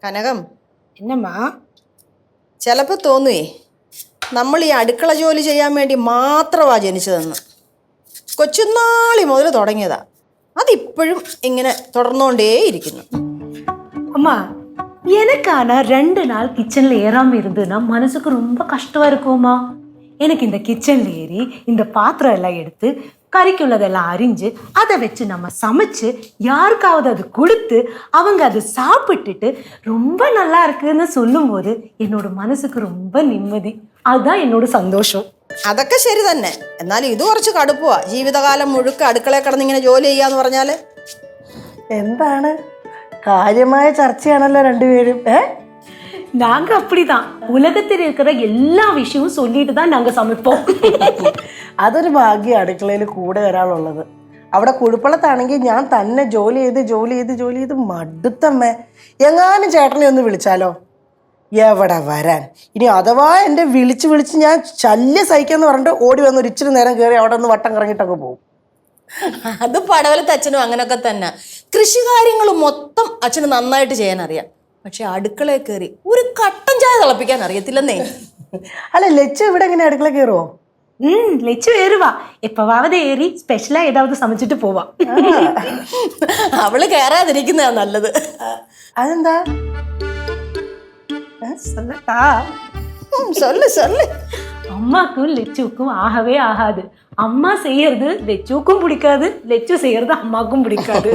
കനകം, എന്നമ്മാ? ചിലപ്പോൾ തോന്നുവേ നമ്മൾ ഈ അടുക്കള ജോലി ചെയ്യാൻ വേണ്ടി മാത്രമാണ് ജനിച്ചതെന്ന്. കൊച്ചുനാളി മുതൽ തുടങ്ങിയതാ, അതിപ്പോഴും ഇങ്ങനെ തുടർന്നുകൊണ്ടേയിരിക്കുന്നു. அம்மா எனக்கான 2 நாள் கிச்சன்ல ஏறாம இருந்ததுன்னா மனசுக்கு ரொம்ப கஷ்டமா இருக்குமா. எனக்கு இந்த கிச்சன்ல ஏறி இந்த பாத்திரம் எல்லாம் எடுத்து கறிக்குள்ளதெல்லாம் அரிஞ்சு அதை வச்சு நம்ம சமைச்சு யாருக்காவது அது கொடுத்து அவங்க அதை சாப்பிட்டுட்டு ரொம்ப நல்லா இருக்குன்னு சொல்லும்போது என்னோட மனசுக்கு ரொம்ப நிம்மதி. அதுதான் என்னோட சந்தோஷம். അതൊക്കെ ശരി തന്നെ, എന്നാലും ഇത് കുറച്ച് കടുപ്പമാ. ജീവിതകാലം മുഴുക്ക അടുക്കളയിൽ കിടന്നിങ്ങനെ ജോലി ചെയ്യാന്ന് പറഞ്ഞാൽ എന്താണ് കാര്യമായ ചർച്ചയാണല്ലോ രണ്ടുപേരും. நாங்க அப்படிதான் உலகத்தில் இருக்கிற எல்லா விஷயமும் சொல்லிட்டு தான் நாங்க சமைப்போம். അതൊരു ഭാഗ്യം അടുക്കളയിൽ കൂടെ ഒരാളുള്ളത്. അവിടെ കുഴുപ്പളത്താണെങ്കിൽ ഞാൻ തന്നെ ജോലി ചെയ്ത് മടുത്തമ്മേ. എങ്ങാനും ചേട്ടനെ ഒന്ന് വിളിച്ചാലോ? എവിടെ വരാൻ. ഇനി അഥവാ എൻ്റെ വിളിച്ച് ഞാൻ ശല്യം സഹിക്കാന്ന് പറഞ്ഞിട്ട് ഓടി വന്ന് ഒരു ഇച്ചിരി നേരം കയറി അവിടെ ഒന്ന് വട്ടം കറങ്ങിയിട്ടങ്ങ് പോകും. അത് പടവലത്തെ അച്ഛനും അങ്ങനെയൊക്കെ തന്നെ. കൃഷി കാര്യങ്ങൾ മൊത്തം അച്ഛന് നന്നായിട്ട് ചെയ്യാൻ അറിയാം, പക്ഷെ അടുക്കളയിൽ കയറി ഒരു കട്ടൻ ചായ തിളപ്പിക്കാൻ അറിയത്തില്ലെന്നേ. അല്ല, ലച്ചു ഇവിടെ എങ്ങനെ അടുക്കള കയറുമോ? லெச்சு ஏறுவா, எப்பவாவது ஏறி ஸ்பெஷலா ஏதாவது சமைச்சிட்டு போவா. അവള് കയറാതിരിക്കുന്നതാ നല്ലത്. അതെന്താ? சொல்லட்டா? சொல்லு. அம்மாக்கும் லெச்சுக்கும் ஆகவே ஆகாது. அம்மா செய்யறது லெச்சுக்கும் பிடிக்காது, லெச்சு செய்யறது അമ്മാക്കും പിടിക്കാது.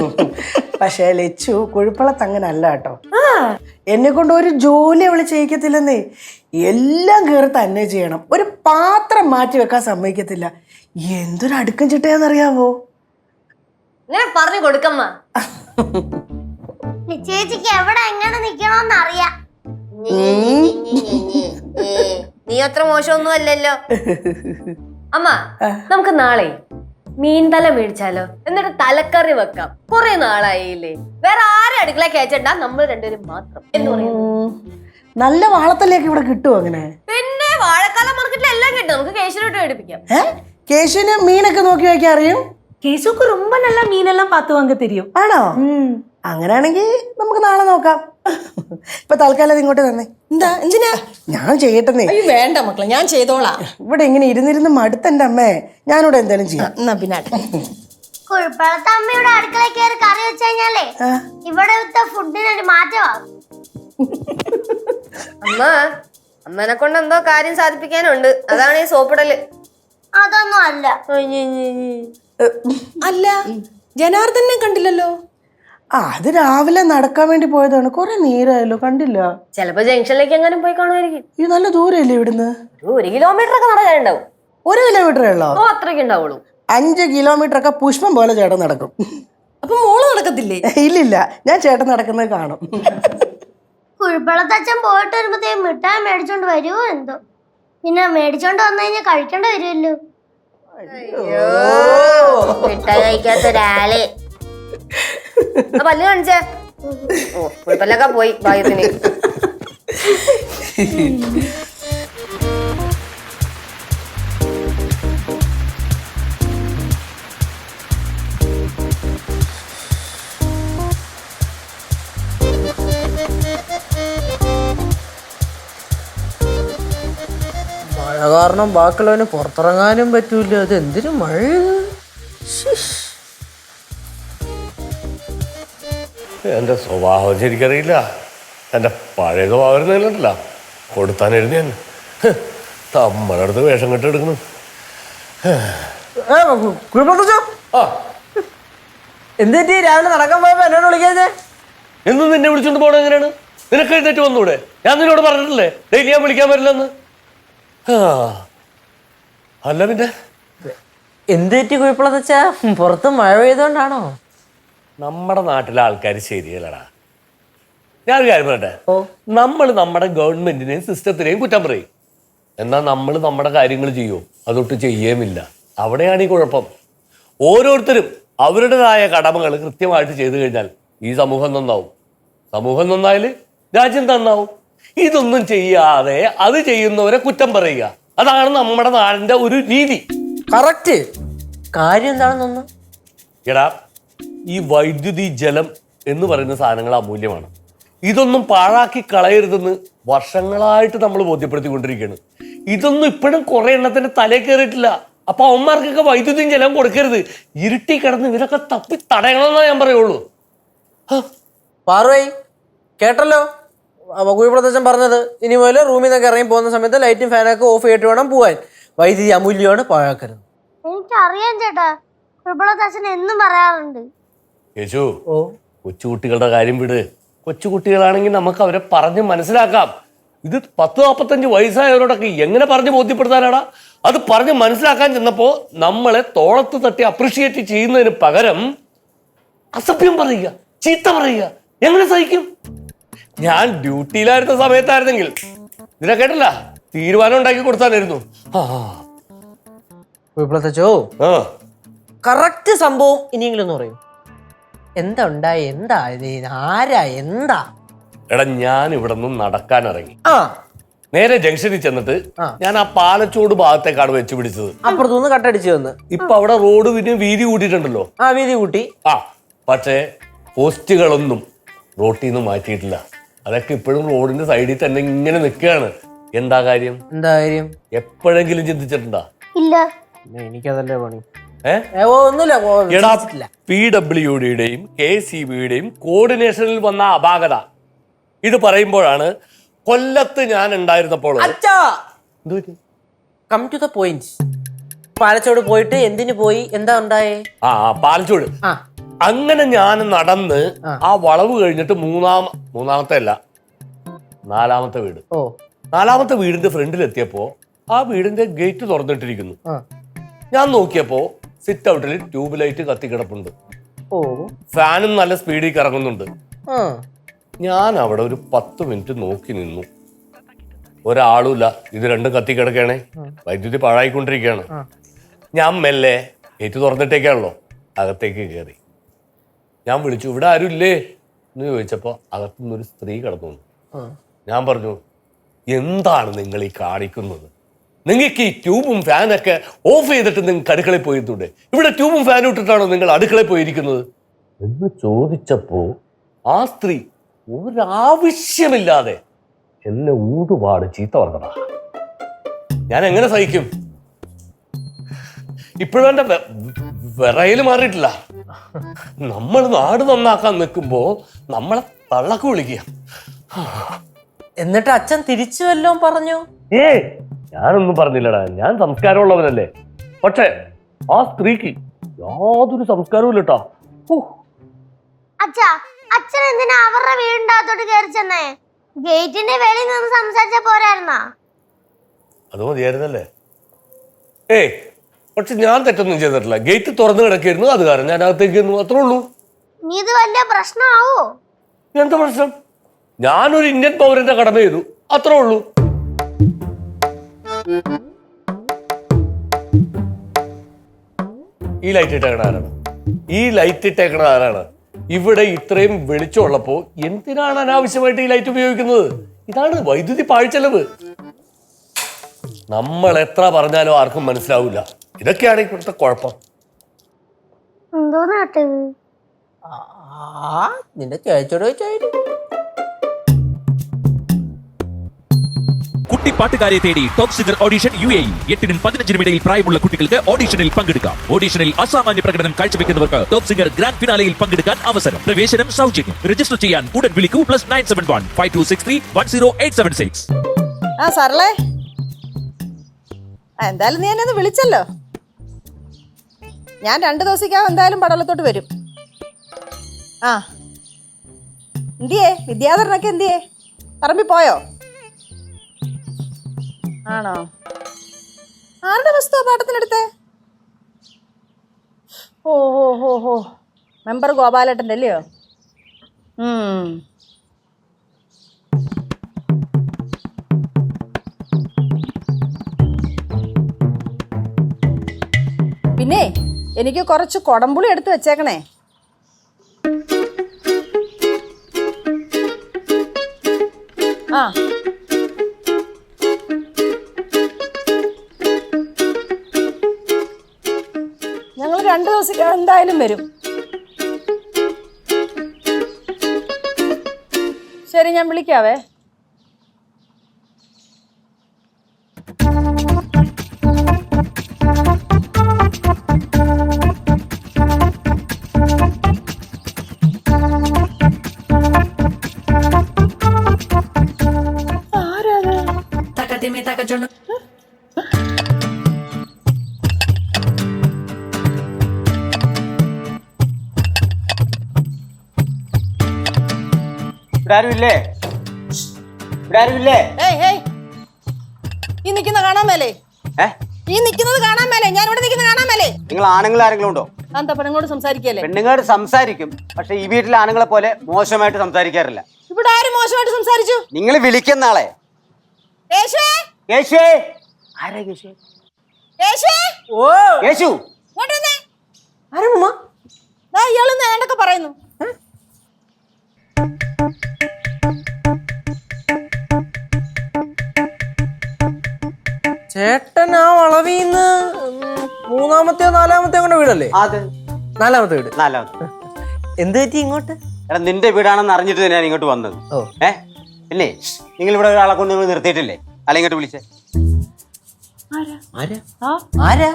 പക്ഷേ ലച്ചു കുഴുപ്പളത്ത് അങ്ങനെ അല്ല കേട്ടോ. എന്നെ കൊണ്ട് ഒരു ജോലി അവള് ചെയ്യിക്കത്തില്ലെന്നേ. എല്ലാം കയറി തന്നെ ചെയ്യണം. ഒരു പാത്രം മാറ്റി വെക്കാൻ സമ്മതിക്കത്തില്ല. എന്തൊരു അടുക്കും ചിട്ടയാന്നറിയാവോ? ഇങ്ങനെ പറഞ്ഞു കൊടുക്കമ്മ. ചേച്ചിക്ക് എവിടെ എങ്ങനെ നിക്കണോന്ന് അറിയാം. നീ അത്ര മോശമൊന്നും അല്ലല്ലോ. അമ്മ, നമുക്ക് നാളെ മീൻതല മേടിച്ചാലോ? എന്നിട്ട് തലക്കറി വെക്കാം. കുറെ നാളായില്ലേ, വേറെ ആരും അടുക്കള കയറ്റണ്ട, നമ്മൾ രണ്ടുപേരും മാത്രം എന്ന് പറയുന്നു. നല്ല വാളത്തല്ലേക്ക് ഇവിടെ കിട്ടുമോ അങ്ങനെ? പിന്നെ വാഴക്കാല മാർക്കറ്റിൽ എല്ലാം കിട്ടും. നമുക്ക് കേശുവിനോട്ട് മേടിപ്പിക്കാം. കേശുവിന് മീനൊക്കെ നോക്കി വയ്ക്കാൻ അറിയും. கேசுக்கு ரொம்ப நல்லா மீனெல்லாம் பார்த்து வாங்க தெரியும். ആണോ? അങ്ങനെയാണെങ്കിൽ നമുക്ക് നാളെ നോക്കാം. ഇപ്പൊ തൽക്കാലം ഇങ്ങോട്ട് തന്നെ. എന്താ, എന്തിനാ? ഞാൻ ചെയ്യട്ടെന്നേ. അയ്യോ വേണ്ട മക്കളെ, ഞാൻ ചെയ്തോളാം. ഇവിടെ ഇങ്ങനെ ഇരുന്നിരുന്ന് മടുത്തെന്റെ അമ്മേ. ഞാനിവിടെ എന്തായാലും ചെയ്യാം. എന്നാ പിന്നെ കുഴപ്പമില്ലാത്ത അമ്മയുടെ അടുക്കള കയറി കറി വെച്ച് കഴിഞ്ഞാലേ ഇവിടെ ഫുഡിനൊരു മാറ്റമാകും. അമ്മനെ കൊണ്ട് എന്തോ കാര്യം സാധിപ്പിക്കാനുണ്ട്, അതാണ് ഈ സോപ്പിടല്. അതൊന്നും അല്ല. അല്ല, ജനാർദ്ദനെ കണ്ടില്ലല്ലോ. അത് രാവിലെ നടക്കാൻ വേണ്ടി പോയതാണ്. കുറെ നേരമായല്ലോ, കണ്ടില്ല. ചിലപ്പോ ജംഗ്ഷനിലേക്ക് എങ്ങനെ പോയി കാണുമായിരിക്കും. ഇത് നല്ല ദൂരല്ലേ ഇവിടുന്ന്? 1 കിലോമീറ്റർ ഒക്കെ നടക്കാനുണ്ടാവും. 1 കിലോമീറ്റർ ഉള്ളോ? അത്രയ്ക്ക് ഉണ്ടാവുള്ളൂ. 5 കിലോമീറ്റർ ഒക്കെ പുഷ്പം പോലെ ചേട്ടൻ നടക്കും. അപ്പൊ മോള് നടക്കത്തില്ലേ? ഇല്ലില്ല, ഞാൻ ചേട്ടൻ നടക്കുന്നത് കാണും. കുഴപ്പമില്ലാത്തച്ഛൻ പോയിട്ട് വരുമ്പോഴത്തേക്കും മിഠായി മേടിച്ചോണ്ട് വരുമോ എന്തോ. പിന്നെ മേടിച്ചോണ്ട് വന്നു കഴിഞ്ഞാൽ കഴിക്കേണ്ടി വരുമല്ലോ. മിഠായി കഴിക്കാത്ത ഒരാള് പല്ല് കാണിച്ചേ. കുഴപ്പമില്ലൊക്കെ പോയി ഭാഗ്യത്തിന്. മഴ കാരണം ബാക്കിയുള്ളവന് പുറത്തിറങ്ങാനും പറ്റൂല. അത് എന്തിനു മഴ? എൻ്റെ സ്വഭാവം ശരിക്കറിയില്ല. എൻ്റെ പഴയ സ്വഭാവം ഇരുന്നില്ല, കൊടുത്താനിരുന്ന് ഞാൻ നമ്മുടെ അടുത്ത് വേഷം കെട്ട് എടുക്കുന്നു. എന്തിട്ട് രാവിലെ നടക്കാൻ പോയപ്പോ എന്നോട് വിളിക്കാതെ? എന്നും നിന്നെ വിളിച്ചോണ്ട് പോകണം എങ്ങനെയാണ്? നിനക്ക് എഴുന്നേറ്റ് വന്നൂടെ? ഞാൻ നിന്നോട് പറഞ്ഞിട്ടില്ലേ ഡെയിലി ഞാൻ വിളിക്കാൻ പറ്റില്ലെന്ന്? അല്ല പിന്നെ എന്തിട്ട് കുഴപ്പമില്ലെന്ന് വെച്ചാ പുറത്ത് മഴ പെയ്തോണ്ടാണോ? നമ്മുടെ നാട്ടിലെ ആൾക്കാർ ശരിയല്ലടാ. ഞാനൊരു കാര്യം പറയട്ടെ, നമ്മൾ നമ്മുടെ ഗവൺമെന്റിനെയും സിസ്റ്റത്തിനെയും കുറ്റം പറയും, എന്നാൽ നമ്മൾ നമ്മുടെ കാര്യങ്ങൾ ചെയ്യുമോ? അതൊട്ട് ചെയ്യുകയുമില്ല. അവിടെയാണ് ഈ കുഴപ്പം. ഓരോരുത്തരും അവരുടേതായ കടമകൾ കൃത്യമായിട്ട് ചെയ്തു കഴിഞ്ഞാൽ ഈ സമൂഹം നന്നാവും. സമൂഹം നന്നായാൽ രാജ്യം നന്നാവും. ഇതൊന്നും ചെയ്യാതെ അത് ചെയ്യുന്നവരെ കുറ്റം പറയുക, അതാണ് നമ്മുടെ നാടിന്റെ ഒരു രീതി. കറക്റ്റ്. കാര്യം എന്താണെന്നൊന്ന് എടാ, ഈ വൈദ്യുതി, ജലം എന്ന് പറയുന്ന സാധനങ്ങൾ അമൂല്യമാണ്. ഇതൊന്നും പാഴാക്കി കളയരുതെന്ന് വർഷങ്ങളായിട്ട് നമ്മൾ ബോധ്യപ്പെടുത്തിക്കൊണ്ടിരിക്കുകയാണ്. ഇതൊന്നും ഇപ്പോഴും കുറെ എണ്ണത്തിന്റെ തലേ കയറിയിട്ടില്ല. അപ്പൊ അവന്മാർക്കൊക്കെ വൈദ്യുതിയും ജലം കൊടുക്കരുത്. ഇരുട്ടി കിടന്ന് ഇവരൊക്കെ തപ്പി തടയണമെന്നാ ഞാൻ പറയുള്ളൂ. പാർവൈ കേട്ടല്ലോ കുഴിപ്രദേശം പറഞ്ഞത്. ഇനി മുതൽ റൂമിൽ നിന്നൊക്കെ ഇറങ്ങി പോകുന്ന സമയത്ത് ലൈറ്റും ഫാനൊക്കെ ഓഫ് ചെയ്തിട്ട് വേണം പോവാൻ. വൈദ്യുതി അമൂല്യമാണ്, പാഴാക്കരുത്. എനിക്കറിയാം ചേട്ടാ, കുഴപ്പമുള്ള എന്നും പറയാറുണ്ട്. യേശു, കൊച്ചുകുട്ടികളുടെ കാര്യം വിട്. കൊച്ചുകുട്ടികളാണെങ്കിൽ നമുക്ക് അവരെ പറഞ്ഞ് മനസ്സിലാക്കാം. ഇത് 40-45 വയസ്സായവരോടൊക്കെ എങ്ങനെ പറഞ്ഞ് ബോധ്യപ്പെടുത്താനാടാ? അത് പറഞ്ഞ് മനസ്സിലാക്കാൻ ചെന്നപ്പോ നമ്മളെ തോളത്ത് തട്ടി അപ്രിഷിയേറ്റ് ചെയ്യുന്നതിന് പകരം അസഭ്യം പറയുക, ചീത്ത പറയുക, എങ്ങനെ സഹിക്കും? ഞാൻ ഡ്യൂട്ടിയിലായിരുന്ന സമയത്തായിരുന്നെങ്കിൽ ഇതിനെ കേട്ടില്ല, തീരുമാനം ഉണ്ടാക്കി കൊടുത്താനായിരുന്നു. കുഴിപ്രദേശോ കറക്റ്റ് സംഭവം ഇനിയെങ്കിലും ഒന്ന് പറയൂ. എന്താ ഉണ്ടായി? എന്താ ഇത്? ആരാ? എന്താ? എടാ, ഞാൻ ഇവിടെ നിന്ന് നടക്കാൻ ഇറങ്ങി. നേരെ ജംഗ്ഷനിൽ ചെന്നിട്ട് ഞാൻ ആ പാലച്ചോട് ഭാഗത്തേക്കാണ് വെച്ച് പിടിച്ചത്. അപ്പുറത്തുനിന്ന് കട്ടടിച്ചു വന്ന് ഇപ്പൊ അവിടെ റോഡ് പിന്നെ വീതി കൂട്ടിയിട്ടുണ്ടല്ലോ. വീതി കൂട്ടി. പക്ഷേ പോസ്റ്റുകളൊന്നും റോട്ടിൽ നിന്ന് മാറ്റിയിട്ടില്ല. അതൊക്കെ ഇപ്പോഴും റോഡിന്റെ സൈഡിൽ തന്നെ ഇങ്ങനെ നിൽക്കുകയാണ്. എന്താ കാര്യം? എപ്പോഴെങ്കിലും ചിന്തിച്ചിട്ടുണ്ടാ? ഇല്ല. എനിക്കതല്ലേ പണി. PWDയുടെയും KCBയുടെയും കോർഡിനേഷനിൽ വന്ന അപാകത ഇത് പറയുമ്പോഴാണ് കൊല്ലത്ത് ഞാൻ ഉണ്ടായിരുന്നപ്പോൾ come to the point. Palachod പോയിട്ട് എന്തിനു പോയി? എന്താ ഉണ്ടായേ? പാലച്ചോട് അങ്ങനെ ഞാൻ നടന്ന് ആ വളവ് കഴിഞ്ഞിട്ട് മൂന്നാമത്തെ അല്ല 4ാമത്തെ വീട്. 4ാമത്തെ വീടിന്റെ ഫ്രണ്ടിലെത്തിയപ്പോ ആ വീടിന്റെ ഗേറ്റ് തുറന്നിട്ടിരിക്കുന്നു. ഞാൻ നോക്കിയപ്പോ സിറ്റ് ഔട്ടിൽ ട്യൂബ് ലൈറ്റ് കത്തിക്കിടപ്പുണ്ട്. ഫാനും നല്ല സ്പീഡിൽ കറങ്ങുന്നുണ്ട്. ഞാൻ അവിടെ ഒരു 10 മിനിറ്റ് നോക്കി നിന്നു. ഒരാളുമില്ല. ഇത് രണ്ടും കത്തിക്കിടക്കണേ, വൈദ്യുതി പാഴായിക്കൊണ്ടിരിക്കുകയാണ്. ഞാൻ മെല്ലെ ഗേറ്റ് തുറന്നിട്ടേക്കാണല്ലോ അകത്തേക്ക് കയറി. ഞാൻ വിളിച്ചു, ഇവിടെ ആരും ഇല്ലേ എന്ന് ചോദിച്ചപ്പോ അകത്തുനിന്നൊരു സ്ത്രീ കടന്നു വന്നു. ഞാൻ പറഞ്ഞു, എന്താണ് നിങ്ങൾ ഈ കാണിക്കുന്നത്? നിങ്ങൾക്ക് ഈ ട്യൂബും ഫാനൊക്കെ ഓഫ് ചെയ്തിട്ട് നിങ്ങൾക്ക് അടുക്കളയിൽ പോയിരുന്നൂടെ? ഇവിടെ ട്യൂബും ഫാനും ഇട്ടിട്ടാണോ നിങ്ങൾ അടുക്കളയിൽ പോയിരിക്കുന്നത് എന്ന് ചോദിച്ചപ്പോ ആ സ്ത്രീ ഒരാവശ്യമില്ലാതെ എന്നെ ഊടുപാട് ചീത്ത പറഞ്ഞതാ. ഞാൻ എങ്ങനെ സഹിക്കും? ഇപ്പോഴും എന്റെ വിറയിൽ മാറിയിട്ടില്ല. നമ്മൾ നാട് നന്നാക്കാൻ നിൽക്കുമ്പോ നമ്മളെ തള്ളക്ക് വിളിക്കുക. എന്നിട്ട് അച്ഛൻ തിരിച്ചു വല്ലോം പറഞ്ഞു? ഞാനൊന്നും പറഞ്ഞില്ലടാ, ഞാൻ സംസ്കാരമുള്ളവനല്ലേ. പക്ഷെ ആ സ്ത്രീക്ക് യാതൊരു സംസ്കാരവും ഇല്ലട്ടാ. അച്ഛൻ എന്തിനാ അവരുടെ വീടിന്റെ അകത്തോട്ട് കയറി ചെന്നേ? ഗേറ്റിന്റെ വെളിയിൽ നിന്ന് സംസാരിച്ച പോരായിരുന്നാ? അത് മതിയായിരുന്നല്ലേ? പക്ഷെ ഞാൻ തെറ്റൊന്നും ചെയ്തിട്ടില്ല. ഗേറ്റ് തുറന്നു കിടക്കായിരുന്നു, അത് കാരണം ഞാൻ അകത്തേക്ക് അത്രേ ഉള്ളൂ. നീ ഇത് വലിയ പ്രശ്നമാവോ? എന്താ പ്രശ്നം? ഞാനൊരു ഇന്ത്യൻ പൗരന്റെ കടമ ചെയ്തു, അത്രേ ഉള്ളൂ. ഈ ലൈറ്റ് ഇട്ടേക്കണ ആരാണ്? ഇവിടെ ഇത്രയും വെളിച്ചമുള്ളപ്പോ എന്തിനാണ് അനാവശ്യമായിട്ട് ഈ ലൈറ്റ് ഉപയോഗിക്കുന്നത്? ഇതാണ് വൈദ്യുതി പാഴ്ചെലവ്. നമ്മൾ എത്ര പറഞ്ഞാലും ആർക്കും മനസ്സിലാവില്ല. ഇതൊക്കെയാണ് ഇപ്പോഴത്തെ കുഴപ്പം. നിന്റെ ചേച്ചോട് ചോദിച്ചായിരുന്നു. കുട്ടിപ്പാട്ടുകാരെ തേടി ടോപ്പ് സിംഗർ ഓഡിഷൻ UAE. 8-നും 15-നും ഇടയിൽ പ്രായമുള്ള കുട്ടികൾക്ക് ഓഡിഷനിൽ പങ്കെടുക്കാം. ഓഡിഷനിൽ അസാമാന്യ പ്രകടനം കാഴ്ചവെക്കുന്നവർക്ക് ടോപ്പ് സിംഗർ ഗ്രാൻഡ് ഫിനാലയിൽ പങ്കെടുക്കാൻ അവസരം. പ്രവേശനം സൗജന്യം. രജിസ്റ്റർ ചെയ്യാൻ ഉടൻ വിളിക്കൂ. +971 5263 10876. സാറല്ലേ, എന്തായാലും നീ എന്നെ വിളിച്ചല്ലോ. ഞാൻ 2 ദിവസത്തേക്കാവും എന്തായാലും പടവലത്തോട്ട് വരും. എന്തിയേ വിദ്യാധരനൊക്കെ എന്തിയേ? പറമ്പിൽ പോയോ? ആണോ? ആരുടെ വസ്തു പാട്ടത്തിനെടുത്തേ? ഓ മെമ്പർ ഗോപാലേട്ടൻ്റെ അല്ലയോ? പിന്നെ എനിക്ക് കുറച്ച് കൊടംപുളി എടുത്ത് വെച്ചേക്കണേ. ഞങ്ങൾ 2 ദിവസം എന്തായാലും വരും. രണ്ടുപേരും ഞാൻ വിളിക്കാവേ. ഇവിടെ ആരുമില്ലേ? ഇവിടെ ആരുമില്ലേ? ഈ നിൽക്കുന്ന കാണാൻ മേലേ? ഈ നിൽക്കുന്നത് കാണാൻ മേലേ? ഞാൻ ഇവിടെ നിൽക്കുന്നത് കാണാൻ മേലേ? നിങ്ങൾ ആണുങ്ങൾ ആരെങ്കിലും ഉണ്ടോ? എന്താ പെണ്ണുങ്ങളോട് സംസാരിക്കല്ലേ? പെണ്ണുങ്ങളോട് സംസാരിക്കും, പക്ഷെ ഈ വീട്ടിലെ ആണുങ്ങളെ പോലെ മോശമായിട്ട് സംസാരിക്കാറില്ല. ഇവിടെ ആരും മോശമായിട്ട് സംസാരിച്ചു? നിങ്ങൾ വിളിക്കുന്ന ആളെ യേശുവേ, യേശുവേ. ആരാ യേശു? യേശുവേ, ഓ യേശു. ഇങ്ങോട്ട് വന്നേ. ദാ ഇയാള് നേണ്ടൊക്കെ പറയുന്നു. ചേട്ടൻ ആ വളവിന്ന് മൂന്നാമത്തെയോ നാലാമത്തെയോ കൊണ്ട് വീടല്ലേ? അതെ, നാലാമത്തെ വീട്. നാലാമത്തെ. എന്ത് പറ്റി ഇങ്ങോട്ട്? എടാ, നിന്റെ വീടാണെന്ന് അറിഞ്ഞിട്ട് തന്നെയാണ് ഇങ്ങോട്ട് വന്നത്. ഓ. പിന്നെ നിങ്ങൾ ഇവിടെ ഒരാളെ കൊണ്ട് നിങ്ങൾ നിർത്തിയിട്ടില്ലേ? അല്ല, ഇങ്ങോട്ട് വിളിച്ചേ. ആരാ?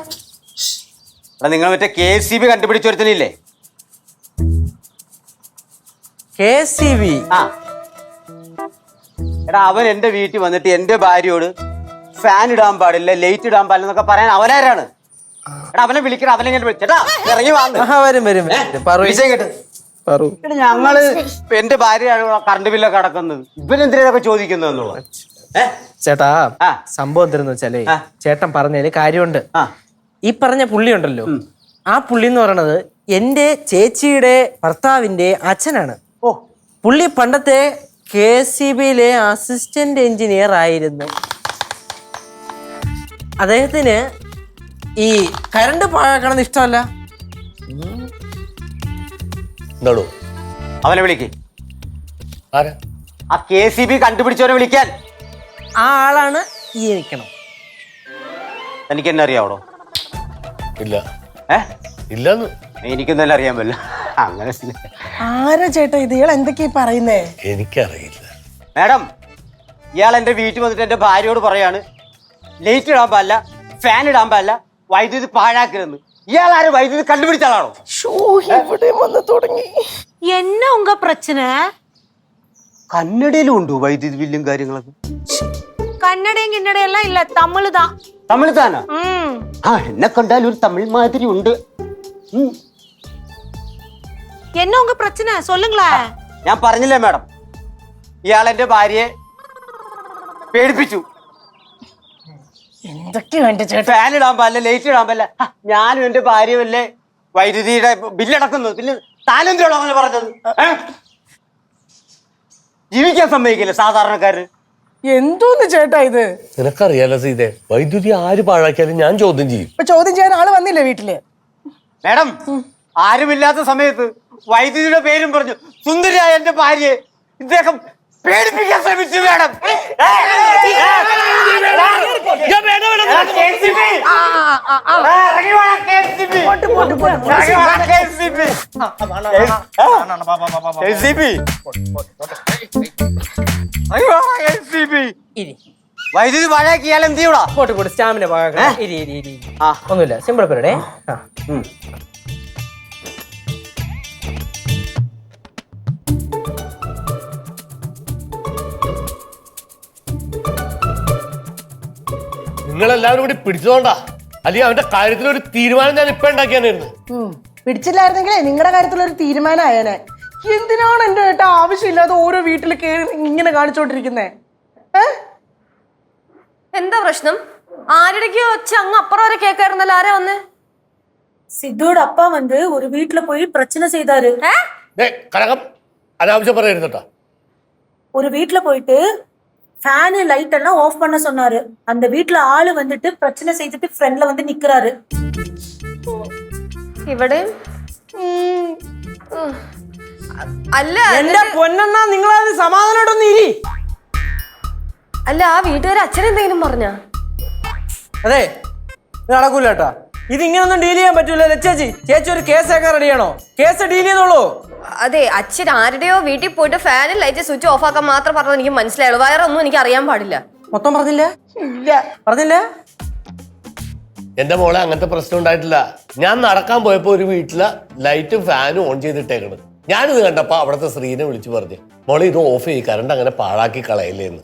എടാ, നിങ്ങൾ മറ്റേ KCB കണ്ടുപിടിച്ചൊരുത്തനില്ലേ? KCB? ആ. എടാ, അവൻ എന്റെ വീട്ടിൽ വന്നിട്ട് എന്റെ ഭാര്യയോട് ഫാൻ ഇടാൻ പാടില്ല, ലൈറ്റ് ഇടാൻ പാടില്ല എന്നൊക്കെ പറയാൻ അവനാരാണ്? എടാ, അവനെ വിളിക്കണം. അവനെ ഇങ്ങോട്ട് വിളിച്ചേട്ടാ, ഇറങ്ങി വാങ്ങ. ഞങ്ങള് എന്റെ ഭാര്യയാണ് കറണ്ട് ബില്ലൊക്കെ അടക്കുന്നത്, ഇവനെന്തിനൊക്കെ ചോദിക്കുന്നതെന്നുള്ളത്. ചേട്ടാ, ആ. സംഭവം എന്തെന്ന് വെച്ചാലേ, ചേട്ടൻ പറഞ്ഞതില് കാര്യമുണ്ട്. ഈ പറഞ്ഞ പുള്ളി ഉണ്ടല്ലോ, ആ പുള്ളി എന്ന് പറയണത് എന്റെ ചേച്ചിയുടെ ഭർത്താവിന്റെ അച്ഛനാണ്. ഓ, പുള്ളി പണ്ടത്തെ KCBയിലെ അസിസ്റ്റന്റ് എഞ്ചിനീയർ ആയിരുന്നു. അദ്ദേഹത്തിന് ഈ കറണ്ട് പാഴാക്കണമെന്ന് ഇഷ്ടമല്ല. എന്താണോ? അവനെ വിളിക്ക്. ആരാ? ആ KCB കണ്ടുപിടിച്ചവനെ വിളിക്കാൻ. ആ ആളാണ് ഈ നിൽക്കണം. എനിക്ക് എന്നെ അറിയാവോ? ഇല്ല. ഇല്ലെന്ന് എനിക്കൊന്നും തന്നെ അറിയാൻ പറ്റില്ല. അങ്ങനെ ആരാ ചേട്ടാ ഇത്? ഇയാൾ എന്തൊക്കെയാ പറയുന്നേ? എനിക്കറിയില്ല. മാഡം, ഇയാൾ എന്റെ വീട്ടിൽ വന്നിട്ട് എന്റെ ഭാര്യയോട് പറയാണ് ലൈറ്റ് ഇടാൻ പാടില്ല, ഫാൻ ഇടാൻ പാടില്ല, വൈദ്യുതി പാഴാക്കരുതെന്ന്. ഇയാൾ ആരും വൈദ്യുതി കണ്ടുപിടിച്ച ആളാണോ? ഇവിടെ വന്ന് തുടങ്ങി. என்ன உங்க பிரச்சனை? കന്നഡയിലും ഉണ്ടോ വൈദ്യുതി ബില്ലും കാര്യങ്ങളൊക്കെ? கன்னடையும் கின்னடையும் எல்லாம் இல்ல, தமிழ் தான். തമിഴ് താനാ? ആ, എന്നെ കണ്ടാൽ ഒരു തമിഴ് മാതിരി ഉണ്ട്. என்ன உங்க பிரச்சனை சொல்லுங்களேன். ഞാൻ പറഞ്ഞില്ലേ മാഡം, ഇയാൾ എന്റെ ഭാര്യയെ പേടിപ്പിച്ചു. എന്തൊക്കെയാ എന്റെ ചേട്ടാ? ഫാൻ ഇടാൻ പാടില്ല, ലൈറ്റ് ഇടാൻ പാടില്ല. ഞാനും എന്റെ ഭാര്യയല്ലേ വൈദ്യുതിയുടെ ബില്ലടക്കുന്നത്, പിന്നെ താനെന്തിനാണോ അങ്ങനെ പറഞ്ഞത്? ജീവിക്കാൻ സമ്മതിക്കില്ല സാധാരണക്കാര്. എന്തോന്ന് ചേട്ടാ ഇത്? നിനക്കറിയാലോ സീതേ, വൈദ്യുതി ആര് പാഴാക്കിയാലും ഞാൻ ചോദ്യം ചെയ്യും. ഇപ്പൊ ചോദ്യം ചെയ്യാൻ ആള് വന്നില്ലേ വീട്ടില്? മാഡം, ആരുമില്ലാത്ത സമയത്ത് വൈദ്യുതിയുടെ പേരും പറഞ്ഞു സുന്ദരിയായ എന്റെ ഭാര്യയെ ഇദ്ദേഹം പേടിപ്പിക്കാൻ ശ്രമിച്ചു. മാഡം, വൈദ്യുതി പാഴാക്കിയാൽ എന്ത് ചെയ്യൂടാ? പോട്ട് സ്റ്റാമിന ഒന്നുമില്ല, സിമ്പിൾ പരിപാടി. നിങ്ങളെല്ലാവരും കൂടി പിടിച്ചോണ്ടാ, അല്ലെങ്കിൽ അവന്റെ കാര്യത്തിൽ ഒരു തീരുമാനം ഞാൻ ഇപ്പൊ ഉണ്ടാക്കിയാനായിരുന്നു. പിടിച്ചില്ലായിരുന്നെങ്കിലേ നിങ്ങളുടെ കാര്യത്തിലൊരു തീരുമാനം ആയേനെ. എന്തിനാണ് എന്റെ ചേട്ടാ ആവശ്യമില്ലാതെ ഓരോ വീട്ടിൽ കയറി ഇങ്ങനെ കാണിച്ചോണ്ടിരിക്കുന്നേ? എന്താ പ്രശ്നം? ആരുടെക്കോ ഒച്ച അങ്ങ് അപ്പുറം വരെ കേൾക്കായിരുന്നല്ലോ. ആരാ വന്ന്? சித்தோட அப்பா வந்து ஒரு வீட்டுல போய் பிரச்சனை செய்தாரு. കടകം അനാവശ്യം പറയരുതട്ടോ. ஒரு வீட்டுல போயிட்டு ஃபேனு லைட் எல்லாம் ஆஃப் பண்ண சொன்னாரு. அந்த வீட்டுல ஆளு வந்துட்டு பிரச்சனை செய்துட்டு ஃப்ரெண்ட்ல வந்து நிக்கிறாரு. ഇവിടെ അല്ല എന്റെ പൊന്നെണ്ണ, നിങ്ങളത് സമാധാനമായിട്ടൊന്നും ഇരി. അല്ല, ആ വീട്ടുകാരെ അച്ഛനെന്തെങ്കിലും പറഞ്ഞ? അതെ, ഇത് നടക്കൂല കേട്ടാ. ഇതിങ്ങനൊന്നും ഡീൽ ചെയ്യാൻ പറ്റൂല ചേച്ചി. ചേച്ചി ഒരു കേസൊക്കെ റെഡിയാണോ? കേസ് ഡീൽ ചെയ്തോളൂ. അതെ, അച്ഛൻ ആരുടെയോ വീട്ടിൽ പോയിട്ട് ഫാനും ലൈറ്റ് സ്വിച്ച് ഓഫ് ആക്കാൻ മാത്രം പറഞ്ഞത് എനിക്ക് മനസ്സിലായുള്ളൂ. വേറെ ഒന്നും എനിക്ക് അറിയാൻ പാടില്ല. മൊത്തം പറഞ്ഞില്ല? ഇല്ല. പറഞ്ഞില്ല? എന്റെ മോളെ അങ്ങനത്തെ പ്രശ്നം ഉണ്ടായിട്ടില്ല. ഞാൻ നടക്കാൻ പോയപ്പോ ഒരു വീട്ടിലെ ലൈറ്റും ഫാനും ഓൺ ചെയ്തിട്ടേക്കണ്. ഞാനിത് കണ്ടപ്പോ അവിടുത്തെ സ്ത്രീനെ വിളിച്ചു പറഞ്ഞു, മോളെ ഇത് ഓഫ് ചെയ്യും, കറണ്ട് അങ്ങനെ പാഴാക്കി കളയില്ലേന്ന്.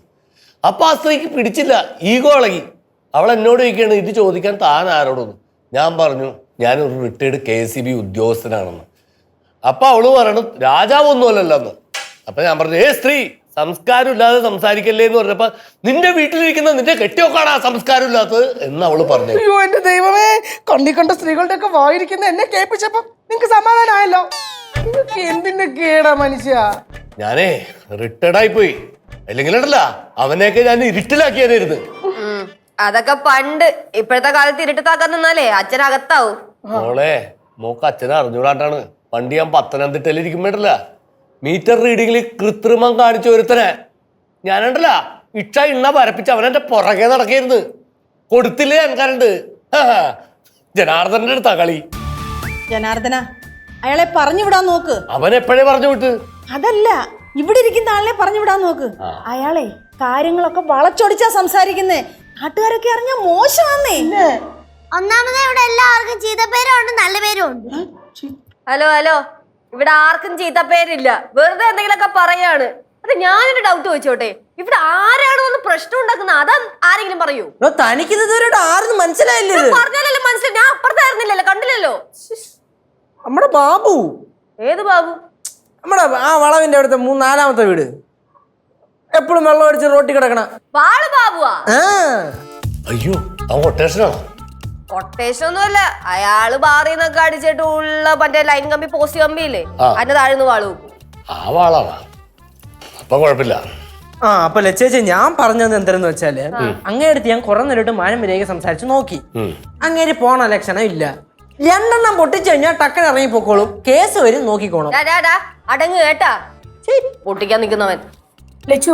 അപ്പൊ ആ സ്ത്രീക്ക് പിടിച്ചില്ല, ഈഗോ ഇളകി. അവൾ എന്നോട് ചോദിക്കുകയാണ് ഇത് ചോദിക്കാൻ താൻ ആരോടൊന്നും. ഞാൻ പറഞ്ഞു ഞാനൊരു റിട്ടയർഡ് KCB ഉദ്യോഗസ്ഥനാണെന്ന്. അപ്പൊ അവള് പറയണു രാജാവൊന്നുമല്ലല്ലോ. അപ്പൊ ഞാൻ പറഞ്ഞു സ്ത്രീ സംസ്കാരം ഇല്ലാതെ സംസാരിക്കല്ലേ എന്ന് പറഞ്ഞപ്പോ നിന്റെ വീട്ടിലിരിക്കുന്ന നിന്റെ കെട്ടിയൊക്കെയാണ് ആ സംസ്കാരം ഇല്ലാത്തത് എന്ന് അവള് പറഞ്ഞു. അയ്യോ എന്റെ ദൈവമേ, കണ്ട സ്ത്രീകളുടെ ഒക്കെ വായിരിക്കുന്ന എന്നെ കേൾപ്പിച്ചപ്പോ നിങ്ങക്ക് സമാധാനമായല്ലോ. നിങ്ങൾക്ക് എന്തിന്റെ കേടാ മനുഷ്യ. ഞാനേ റിട്ടയർഡ് ആയി പോയി. അല്ലെങ്കിലല്ല അവനെയൊക്കെ ഞാൻ ഇരുട്ടിലാക്കിയായിരുന്നു. അതൊക്കെ പണ്ട്. ഇപ്പോഴത്തെ കാലത്ത് ഇരുട്ടത്താക്കാൻ നിന്നാലേ അച്ഛനകത്താവും. മോളെ മോക്ക് അച്ഛനെ അറിഞ്ഞൂടാണ്ടാണ്. പണ്ട് ഞാൻ പത്തനംതിട്ടയിൽ ഇരിക്കുമ്പോഴല്ല മീറ്റർ റീഡിങ്ങിൽ കൃത്രിമം കാണിച്ച ഒരുത്തനെ ഞാനുണ്ടല്ല ഇണ്ണ പരപ്പിച്ച് അവനെന്റെ പുറകെ നടക്കായിരുന്നു. കൊടുത്തില്ലേ എനിക്കാരുണ്ട്. ജനാർദ്ദന്റെ അടുത്താ കളി. ജനാർദ്ദന, അയാളെ പറഞ്ഞു വിടാൻ നോക്ക്. അവൻ എപ്പോഴേ പറഞ്ഞു വിട്ട്. അതല്ല, ഇവിടെ ഇരിക്കുന്ന ആളിനെ പറഞ്ഞു വിടാൻ നോക്ക്. അയാളെ കാര്യങ്ങളൊക്കെ വളച്ചൊടിച്ചാ സംസാരിക്കുന്നേ. നാട്ടുകാരൊക്കെ അറിഞ്ഞാ മോശമാന്നേ. ഒന്നാമത് ഇവിടെ എല്ലാവർക്കും ചീത്തപ്പേരും ഉണ്ട് നല്ല പേരും ഉണ്ട്. ഹലോ ഹലോ, ഇവിടെ ആർക്കും ചീത്ത പേരില്ല. വെറുതെ എന്തെങ്കിലുമൊക്കെ പറയാണ്. അത് ഞാനൊരു ഡൗട്ട് ചോദിച്ചോട്ടെ, ഇവിടെ ആരാണ് ഒന്ന് പ്രശ്നം ഉണ്ടാക്കുന്നത്? അതാ ആരെങ്കിലും പറയൂ. തനിക്കിത് ഇതുവരെ ആരും മനസ്സിലായില്ലേ? പറഞ്ഞാലല്ലേ മനസ്സിലായി. ഞാൻ അപ്പുറത്തായിരുന്നില്ലല്ലോ, കണ്ടില്ലല്ലോ. നമ്മുടെ ബാബു. ഏത് ബാബു? നമ്മുടെ ആ വളവിന്റെ അവിടുത്തെ 4-ാമത്തെ വീട്, എപ്പോഴും വെള്ളം അടിച്ച് റോട്ടി കിടക്കണ വാള് ബാബുവാ? അയ്യോ അവൻ കൊട്ടേഷനാണോ? കൊട്ടേഷൻ ഒന്നുമല്ല. അയാള് ബാറിൽ നിന്നൊക്കെ അടിച്ചിട്ട് ഉള്ള മറ്റേ ലൈൻ കമ്പി പോസ്റ്റ് കമ്പിയില്ലേ, അതിന്റെ താഴ്ന്ന് വാള് വെക്കും. ആ വാളാണ്. അപ്പൊ കുഴപ്പമില്ല. അപ്പൊ ലച്ചേച്ചി ഞാൻ പറഞ്ഞത് എന്തെന്ന് വെച്ചാല്, അങ്ങേടുത്ത് ഞാൻ കുറെ നേരിട്ട് മാനം വിനേക്ക് സംസാരിച്ച് നോക്കി. അങ്ങേര് പോണ ലക്ഷണം ഇല്ല. 2 പൊട്ടിച്ചു കഴിഞ്ഞാൽ ടക്കൻ ഇറങ്ങി പോക്കോളും. കേസ് വരും, നോക്കിക്കോണം. അടങ്ങ് കേട്ടാ, പൊട്ടിക്കാൻ നിൽക്കുന്നവൻ. லட்சு,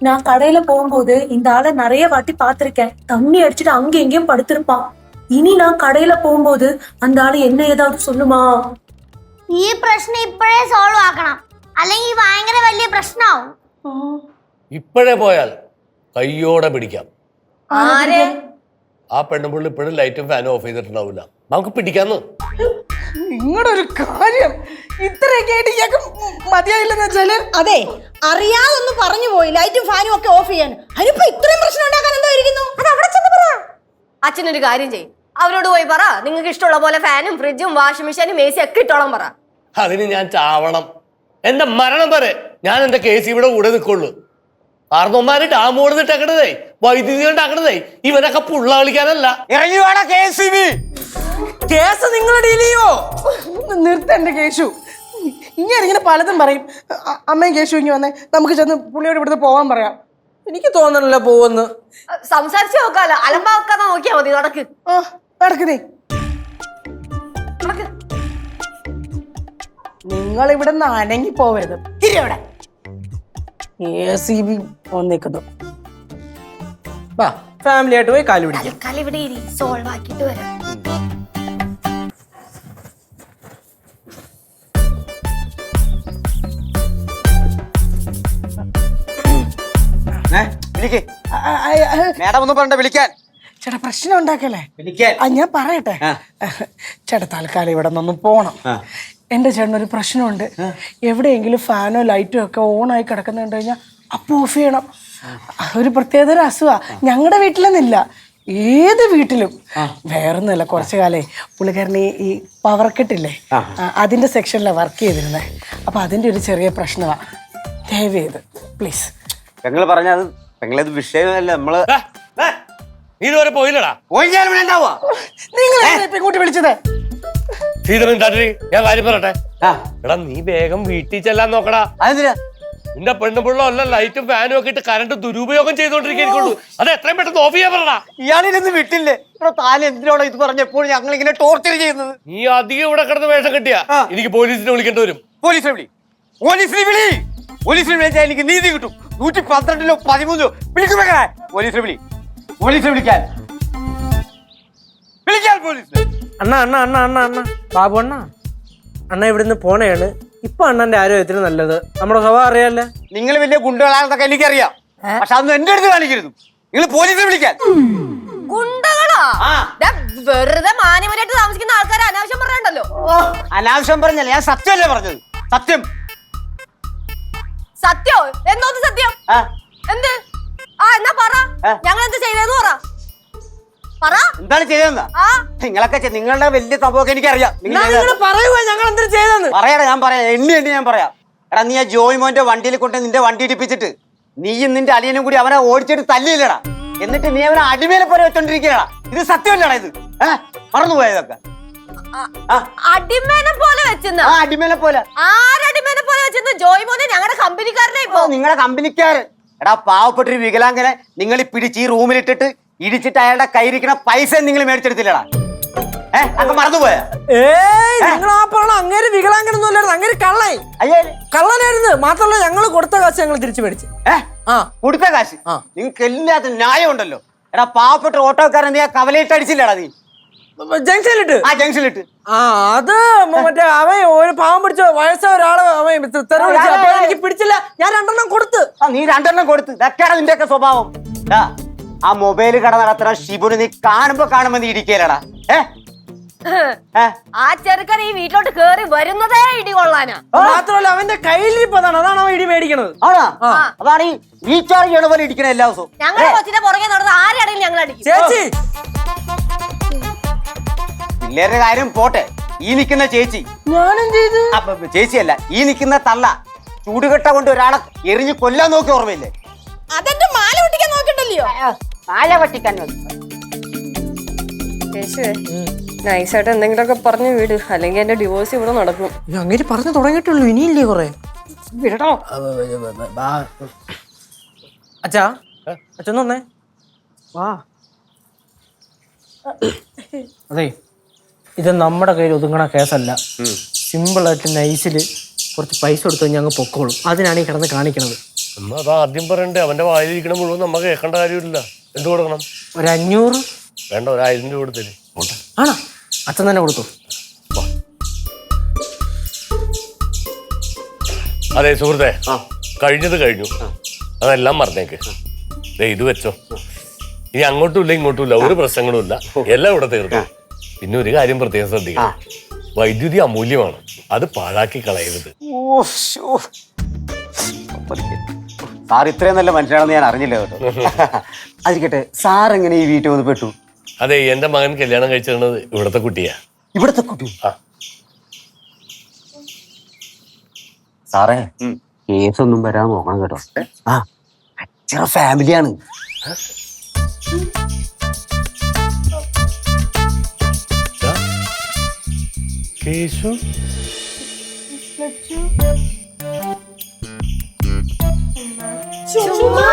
நான் கடையில போகும்போது இந்த ஆளை நிறைய வாட்டி பார்த்திருக்கேன். தண்ணி அடிச்சுட்டு அங்கே எங்கேயும் படுத்திருப்பான். ഇനി நான் കടയില പോകുമ്പോൾ அந்த ആള് എന്നെ ഏതാവത് சொல்லுமா? ഈ പ്രശ്നം ഇപ്പോഴേ സോൾവ് ആക്കണം, അല്ലെങ്കിൽ ഭയങ്കര വലിയ പ്രശ്നമാവും. ഇപ്പോഴേ പോയാൽ കയ്യോടെ പിടിക്കാം. ആരെ? ആ പെണ്ണുപിള്ളി ഇപ്പോഴും ലൈറ്റും ഫാനും ഓഫ് ചെയ്തിട്ടുണ്ടാവില്ല. നമുക്ക് പിടിക്കാന്ന്. നിങ്ങളുടെ ഒരു കാര്യം ഇത്രയൊക്കെ ആയിട്ട് ഇയാൾക്ക് മതിയായില്ലെന്ന് വെച്ചാല്, അതെ, അറിയാതൊന്ന് പറഞ്ഞു പോയി ലൈറ്റും ഫാനും ഒക്കെ ഓഫ് ചെയ്യാൻ. അതിനിപ്പോ ഇത്രയും പ്രശ്നം ഉണ്ടാക്കാൻ എന്തോ ഇരിക്കുന്നു? അത് അവിടെ ചെന്ന് പറ. അച്ഛനൊരു കാര്യം ചെയ്യും, അവരോട് പോയി പറ നിങ്ങൾക്ക് ഇഷ്ടമുള്ള പോലെ ഫാനും ഫ്രിഡ്ജും വാഷിംഗ് മെഷീനും AC ഒക്കെ ഇട്ടോളം പറ. അതിന് ഞാൻ ചാവണം. എന്റെ മരണം വരെ ഞാൻ എന്റെ KCBയുടെ കൂടെ നിൽക്കുള്ളൂ. കാരണവന്മാര് ഡാം കൊടുത്തിട്ടേക്കണതേ, വൈദ്യുതി ഉണ്ടാക്കണതേ ഇവനൊക്കെ പുള്ള കളിക്കാനല്ല. ഇറങ്ങി വേണം KCB. കേസ് നിങ്ങൾ ഡീൽ ചെയ്യോ? നിർത്തണ്ട കേശു. ഇങ്ങനെ പലതും പറയും. അമ്മയും കേശു ഇങ്ങനെ വന്നേ, നമുക്ക് ചെന്ന് പുള്ളിയോട് ഇവിടുന്ന് പോവാൻ പറയാം. എനിക്ക് തോന്നണല്ലോ പോവെന്ന്. സംസാരിച്ചു നോക്കാലോ, അലമ്പാക്കാതെ നോക്കിയാ മതി. നടക്ക് നടക്കുന്നേ. നിങ്ങൾ ഇവിടെ നിന്ന് അനങ്ങി പോവരുത്. ഇവിടെ KCB വന്നേക്കുന്നു. വാ, ഫാമിലി ആയിട്ട് പോയി കാല് പിടിക്കാം. ഇവിടെ സോൾവ് ആക്കിയിട്ട് വരാം. മേഡം ഒന്നും പറഞ്ഞ വിളിക്കാൻ. ചേട്ടാ പ്രശ്നം ഉണ്ടാക്കല്ലേ? വിളിക്കാൻ. ഞാൻ പറയട്ടെ ചേട്ടാ, തൽക്കാലം ഇവിടെ നിന്നൊന്ന് പോണം. എന്റെ ചേട്ടനൊരു പ്രശ്നമുണ്ട്. എവിടെയെങ്കിലും ഫാനോ ലൈറ്റോ ഒക്കെ ഓണായി കിടക്കുന്നുണ്ട് കഴിഞ്ഞാൽ അപ്പൊ ഓഫ് ചെയ്യണം. ഒരു പ്രത്യേകതര അസുഖാ. ഞങ്ങളുടെ വീട്ടിലൊന്നുമില്ല, ഏത് വീട്ടിലും. വേറൊന്നുമല്ല, കുറച്ചു കാലേ പുള്ളിക്കാരന് ഈ പവർ കെട്ടില്ലേ, അതിന്റെ സെക്ഷനിലാണ് വർക്ക് ചെയ്തിരുന്നത്. അപ്പൊ അതിന്റെ ഒരു ചെറിയ പ്രശ്നമാണ്. ദയവ് ചെയ്ത് പ്ലീസ്. പെങ്ങള് പറഞ്ഞത് പെങ്ങളത് വിഷയമല്ല. നമ്മള് നീ ഇതുവരെ പോയില്ലടാ. നിങ്ങൾ ഇങ്ങോട്ട് വിളിച്ചത് ഞാൻ കാര്യം പറയട്ടെ. എടാ നീ വേഗം വീട്ടിൽ ചെല്ലാൻ നോക്കടാ. അതെന്തിനാ? നിന്റെ പെണ്ണുപിള്ള അല്ല ലൈറ്റും ഫാനും ഒക്കെ ഇട്ട് കറണ്ട് ദുരുപയോഗം ചെയ്തോണ്ടിരിക്കുള്ളൂ. അത് എത്രയും പെട്ടെന്ന് ഓഫ് ചെയ്യാൻ പറടാ. ഇയാളിരുന്ന് വിട്ടില്ലേ? ഇവിടെ താൻ എന്തിനാണോ ഇത് പറഞ്ഞപ്പോഴും ഞങ്ങൾ ഇങ്ങനെ ടോർച്ചർ ചെയ്യുന്നത്? നീ അധികം ഇവിടെ കിടന്ന് വേഷം കെട്ടിയാ എനിക്ക് പോലീസിനെ വിളിക്കേണ്ടി വരും. പോലീസിനെ വിളി, പോലീസിനെ വിളി. പോലീസിനെ വിളിച്ചാൽ എനിക്ക് നീതി കിട്ടും. 112 13 വിളിക്കുമേ. പോലീസിനെ വിളി, പോലീസിനെ വിളിക്കാൻ പോലീസ്. അണ്ണ ബാബു അണ്ണ ഇവിടുന്ന് പോണേണ്. ഇപ്പൊ അണ്ണന്റെ ആരോഗ്യത്തിന് നല്ലത്. നമ്മുടെ സ്വഭാവം അറിയാല്ലേ. നിങ്ങൾ വലിയ ഗുണ്ടകളാണെന്നൊക്കെ എനിക്കറിയാം. പക്ഷെ അതൊന്നും എന്റെ അടുത്ത് കാണിക്കരുത്. നിങ്ങൾ പോലീസിനെ വിളിക്കാൻ. ഗുണ്ടകളാ? ദാ വെറുതെ മാന്യമായിട്ട് താമസിക്കുന്ന ആൾക്കാരെ അനാവശ്യം പറയണ്ടല്ലോ. അനാവശ്യം പറഞ്ഞല്ലേ, ഞാൻ സത്യമല്ലേ പറഞ്ഞത്. സത്യം. സത്യോ? എന്തോന്ന് സത്യം? എന്ത്? എന്നാ പറ, ഞങ്ങൾ എന്ത് ചെയ്തേന്ന് പറ. എന്താണ് ചെയ്തതെന്നാ? നിങ്ങളൊക്കെ നിങ്ങളുടെ വലിയ സംഭവമൊക്കെ എനിക്കറിയാം. പറയുക ഞങ്ങൾ എന്തിനു ചെയ്തെന്ന് പറയടാ. ഞാൻ പറയാം, എണ്ണി ഞാൻ പറയാം. എടാ, നീ ആ ജോയ് മോന്റെ വണ്ടിയിൽ കൊണ്ട് നിന്റെ വണ്ടി ഇടിപ്പിച്ചിട്ട് നീയും നിന്റെ അളിയനും കൂടി അവനെ ഓടിച്ചിട്ട് തല്ലിയില്ലടാ. എന്നിട്ട് നീ അവനെ അടിമേലെ പോലെ വെച്ചോണ്ടിരിക്കടാ. ഇത് സത്യമല്ലടാ ഇത്? മറന്നുപോയതൊക്കെ. അടിമേനെ പോലെ വെച്ചെന്ന്? അടിമേലെ പോലെ. ആരടിമേനെ പോലെ വെച്ചെന്ന്? ജോയ് മോനെ ഞങ്ങളുടെ കമ്പനിക്കാരനെ. ഇപ്പൊ നിങ്ങളുടെ കമ്പനിക്കാരൻ. എടാ, പാവപ്പെട്ടൊരു വികലാംഗനെ നിങ്ങൾ പിടിച്ച് ഈ റൂമിലിട്ടിട്ട് ഇടിച്ചിട്ട് അയാളുടെ കയ്യിരിക്കണ പൈസ നിങ്ങൾ മേടിച്ചെടുത്തില്ലടാ. അങ്ങ് മറന്നുപോയ? നിങ്ങൾ ആ പറഞ്ഞ അങ്ങേര് വികലാംഗനൊന്നും അല്ലായിരുന്നു. അങ്ങേര് കള്ളനായിരുന്നു. മാത്രമല്ല ഞങ്ങൾ കൊടുത്ത കാശ് ഞങ്ങൾ തിരിച്ചു മേടിച്ചു. കൊടുത്ത കാശ്? നിങ്ങൾക്ക് എല്ലാത്തിനും ന്യായം ഉണ്ടല്ലോ. എടാ, പാവപ്പെട്ട ഓട്ടോക്കാരൻ നീ ആ കവലയിട്ട് അടിച്ചില്ലടാ നീ ജംഗ്ഷനിലിട്ട്? ജംഗ്ഷനിലിട്ട്. അത് മറ്റേ അവൻ ഒരു പാവം പിടിച്ച വയസ്സായ ഒരാള് അവൻ എനിക്ക് പിടിച്ചില്ല. ഞാൻ 2 എണ്ണം കൊടുത്ത്. നീ 2 എണ്ണം കൊടുത്ത്? ഇതൊക്കെയാണ് നിന്റെയൊക്കെ സ്വഭാവം. ആ മൊബൈൽ കട നടത്തുന്ന ഷിബുന് നീ കാണുമ്പോ നീ ഇരിക്കലടാ. ആ ചെറുക്കൻ ഈ വീട്ടിലോട്ട് കേറി വരുന്നതേ ഇടി കൊള്ളാനാ. മാത്രമല്ല അവന്റെ കയ്യിലിരിപ്പതാണ്. അതാണ് അവൻ ഇടി മേടിക്കണത്. അതാണ് ഈ റീചാർജ് ചെയ്യണ പോലെ ഇരിക്കണ എല്ലാ ദിവസവും. ഞങ്ങളുടെ കൊച്ചിന്റെ പുറകെ നടന്ന് ആരാണെങ്കിലും ഞങ്ങൾ അടിക്കും. ചേച്ചി, പിള്ളേരുടെ കാര്യം പോട്ടെ. ഈ നിൽക്കുന്ന ചേച്ചി, ഞാനും ചെയ്തു. ചേച്ചിയല്ല, ഈ നിൽക്കുന്ന തള്ള ചൂടുകെട്ട കൊണ്ട് ഒരാളെ എറിഞ്ഞ് കൊല്ലാൻ നോക്കി ഓർമ്മയില്ലേ? അതെന്റെ മാല പൊട്ടിക്കാൻ നോക്കണ്ടല്ലോ. മാല പൊട്ടിക്കാൻ നൈസായിട്ട് എന്തെങ്കിലുമൊക്കെ പറഞ്ഞു വീട്, അല്ലെങ്കിൽ എന്റെ ഡിവോഴ്സ് ഇവിടെ നടക്കും. അങ്ങനെ പറഞ്ഞു തുടങ്ങിയിട്ടുള്ളൂ. ഇനിയില്ലേ കൊറേ. വിടട്ടോ. അച്ഛാ, അച്ഛനൊന്നേ വാ. അതെ, ഇത് നമ്മുടെ കയ്യിൽ ഒതുങ്ങണ കേസല്ല. സിമ്പിളായിട്ട് നൈസിൽ കുറച്ച് പൈസ കൊടുത്തു ഞങ്ങൾ പൊക്കോളും. അതിനാണ് ഈ കിടന്ന് കാണിക്കണത്. എന്നാ അത് ആദ്യം പറയണ്ടേ. അവന്റെ വായിലിരിക്കണ മുഴുവൻ നമുക്ക് കേൾക്കേണ്ട കാര്യമില്ല. എന്ത് കൊടുക്കണം? ഒരു 500 വേണ്ട, ഒരു 1000 രൂപ കൊടുത്തേ. ആണോ? അച്ഛൻ തന്നെ കൊടുത്തു. അതെ സുഹൃത്തെ, കഴിഞ്ഞത് കഴിഞ്ഞു. അതെല്ലാം മറന്നേക്ക്. ഇത് വെച്ചോ. ഇനി അങ്ങോട്ടും ഇല്ല ഇങ്ങോട്ടും ഇല്ല, ഒരു പ്രശ്നങ്ങളും ഇല്ല. എല്ലാം ഇവിടെ തീർന്നു. പിന്നെ ഒരു കാര്യം പ്രത്യേകം ശ്രദ്ധിക്കണം. വൈദ്യുതി അമൂല്യമാണ്. അത് പാഴാക്കി കളയരുത്. സാർ ഇത്രയും നല്ല മനുഷ്യനാണെന്ന് ഞാൻ അറിഞ്ഞില്ല കേട്ടോ. അതിരിക്കട്ടെ, സാർ എങ്ങനെ ഈ വീട്ടിൽ വന്ന് പെട്ടു? അതെ, എന്റെ മകൻ കല്യാണം കഴിച്ചിരുന്നത് ഇവിടത്തെ കുട്ടിയാ. ഇവിടത്തെ കുട്ടി? സാറേ, കേസൊന്നും വരാൻ നോക്കണം കേട്ടോ. അച്ഛൻ ഫാമിലിയാണ്. കേശു ചുമ്മാ